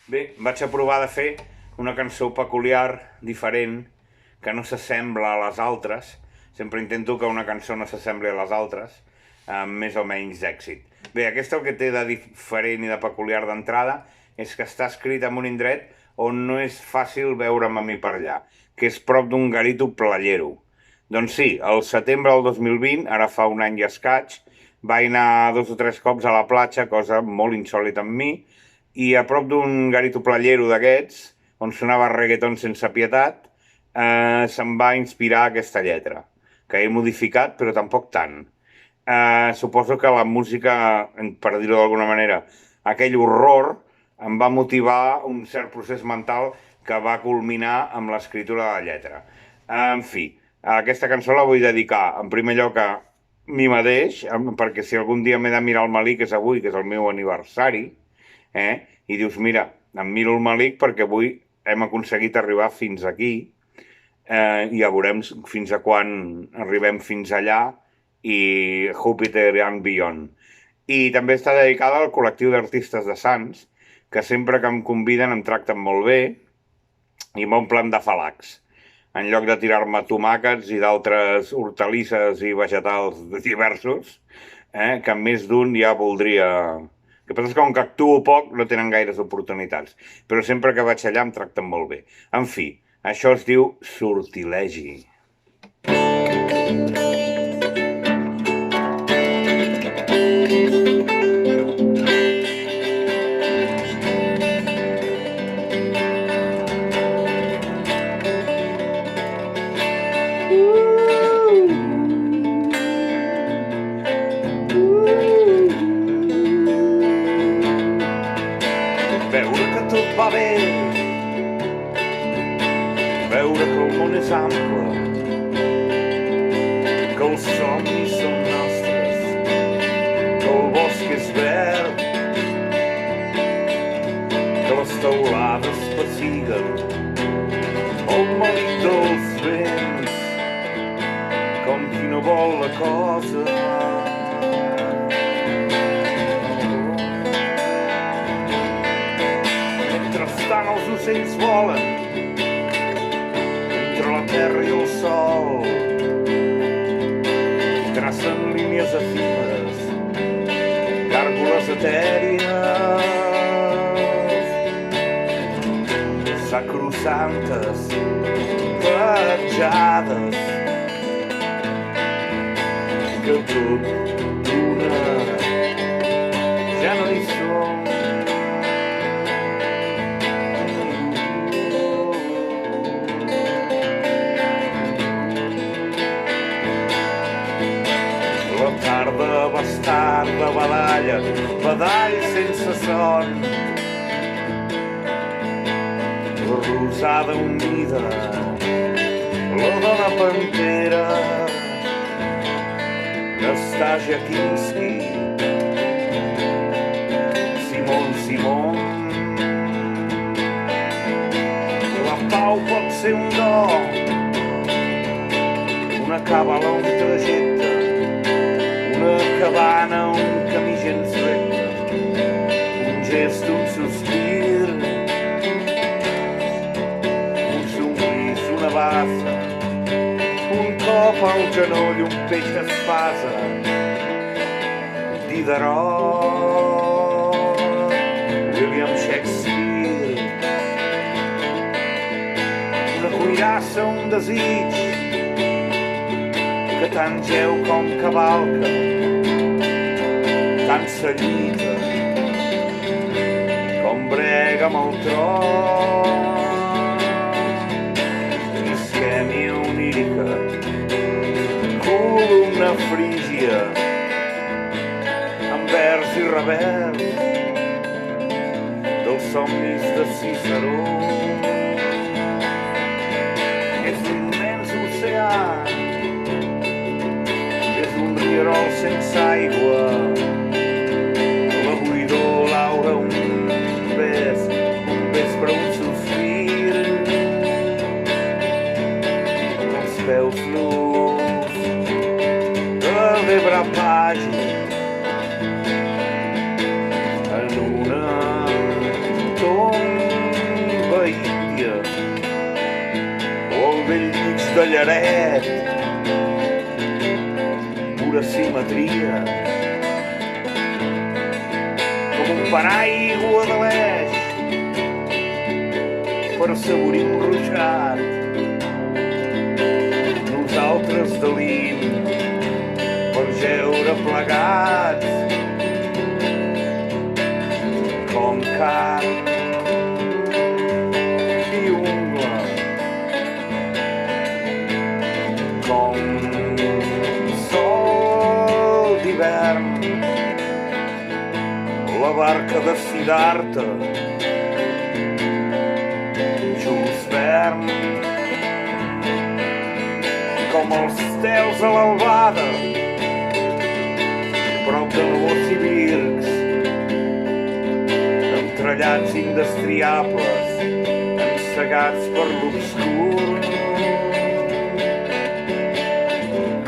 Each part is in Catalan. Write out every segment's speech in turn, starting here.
Bé, vaig a provar de fer una cançó peculiar, diferent, que no s'assembla a les altres. Sempre intento que una cançó no s'assembli a les altres, amb més o menys èxit. Bé, aquesta el que té de diferent i de peculiar d'entrada és que està escrit en un indret on no és fàcil veure'm a mi per allà, que és prop d'un garito playero. Doncs sí, al setembre del 2020, ara fa un any i escaig, vaig anar 2 o 3 cops a la platja, cosa molt insòlita amb mi, i a prop d'un garito playero d'aquests, on sonava reggaeton sense pietat, se'm va inspirar aquesta lletra, que he modificat, però tampoc tant. Suposo que la música, per dir-ho d'alguna manera, aquell horror, em va motivar un cert procés mental que va culminar amb l'escriptura de la lletra. En fi, aquesta cançó la vull dedicar, en primer lloc, a mi mateix, perquè si algun dia m'he de mirar el malic és avui, que és el meu aniversari, i dius, mira, em miro el malic perquè avui hem aconseguit arribar fins aquí, i ja veurem fins a quan arribem fins allà i Júpiter and Beyond. I també està dedicada al col·lectiu d'artistes de Sants, que sempre que em conviden em tracten molt bé i m'omplen de falacs. En lloc de tirar-me tomàquets i d'altres hortalisses i vegetals diversos, que més d'un ja voldria... El que passa és que com que actuo poc no tenen gaires oportunitats, però sempre que vaig allà em tracten molt bé. En fi, això es diu sortilegi. Veure que tot va bé, veure que el món és ample, que els somnis són nostres, que el bosc és verd, que les teulades pessiguen el malic dels vents, com qui no vol la cosa. Mentrestant els ocells volen entre la terra i el sol, tracen línies efímeres, gàrgoles etèries, sacrosantes, petjades, que tot d'una ja no hi són. La tarda bastarda badalla, badall sense son. La rosada humida, la dona pantera, Nastasia Kinski, Simón. La pau pot ser un do, una càbala, un trajecte, una cabana, un camí gens recte, un gest, un sospir, un somrís, una bassa, un cop al genoll, un peix d'espasa, Diderot, William Shakespeare, una cuirassa, un desig, que tant geu com cavalca, tant s'allita, com brega amb el tron. Isquèmia onírica, columna frígia, amb vers i revers, dels somnis de Ciceró. És un immens oceà, un rierol sense aigua, la buidor, l'aura, un vespre, un sospir, els peus nus de l'Ebre pàgina en una tomba collaret, pura simetria, com un paraigua de l'Eix per assaborir un ruixat. Nosaltres delim per jeure plegats com carn i ungla, com sol d'hivern, la barca de Siddhartha, Jules Verne, com els estels a l'albada, prop de Novosibirsk, entrellats indestriables, encegats per l'obscur,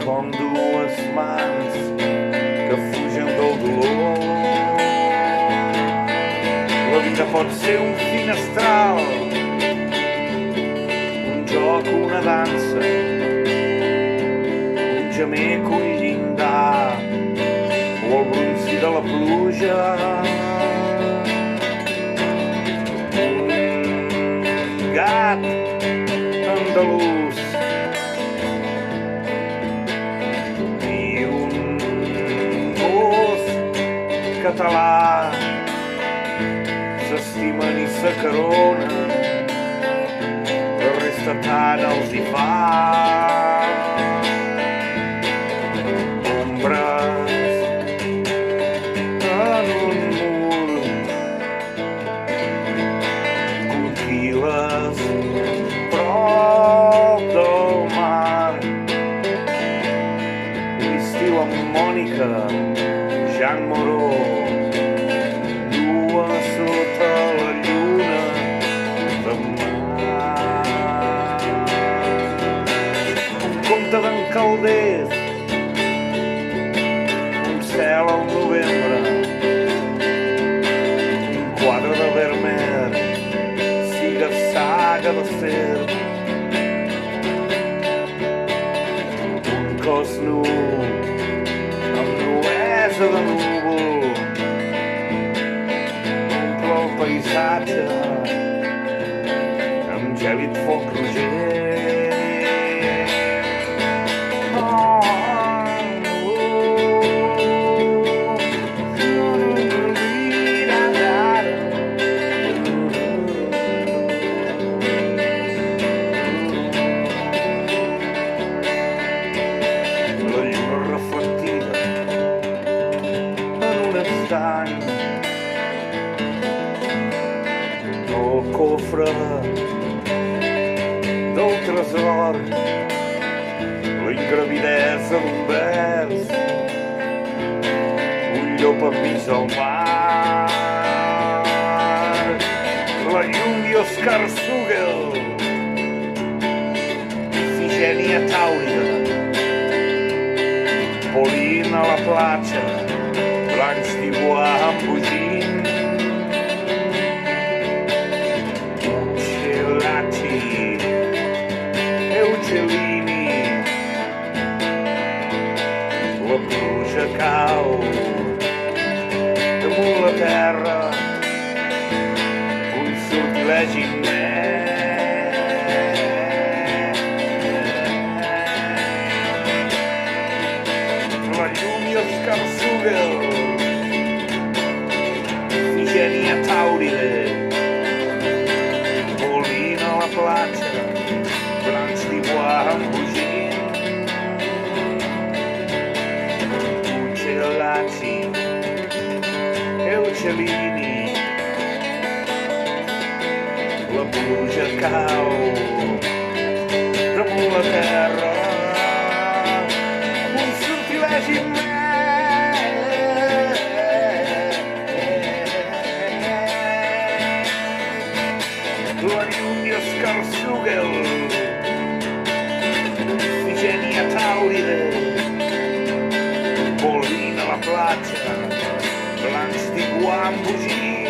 com dues mans que fugen del dolor. La vida pot ser un finestral, un joc, una dansa, un gemec, un llindar, o el brunci de la pluja. Un gat andalús i un gos català s'estimen i s'acaronen, la resta tant els hi fa. Ombres en un mur, conquil·les prop del mar, l'estiu amb Mònica, Jean Moreau, nua sota la lluna de mar. Un conte d'en Calders, un cel al novembre, un quadre de Vermeer, saga de serp, un cos nu amb nuesa de núvol, omple el paisatge amb gèlid foc roger. El cofre del tresor, la ingravidesa d'un vers, un llop enmig del mar, la llum d'Oscar Sugel, Ifigènia Tàurida, Polín a la platja, blancs d'iguà embogint, Eugellini, la pluja cau damunt la terra, un sortilegi la llum i Oscar Sugel, Ifigènia Tàuride, Polín a la platja, blancs d'iguà embogint, Uccellacci, Eugellini, la pluja cau damunt la terra, un sortilegi la llum d'Oscar Sugel, Ifigènia Tàuride, Polín a la platja, blancs d'iguà embogint,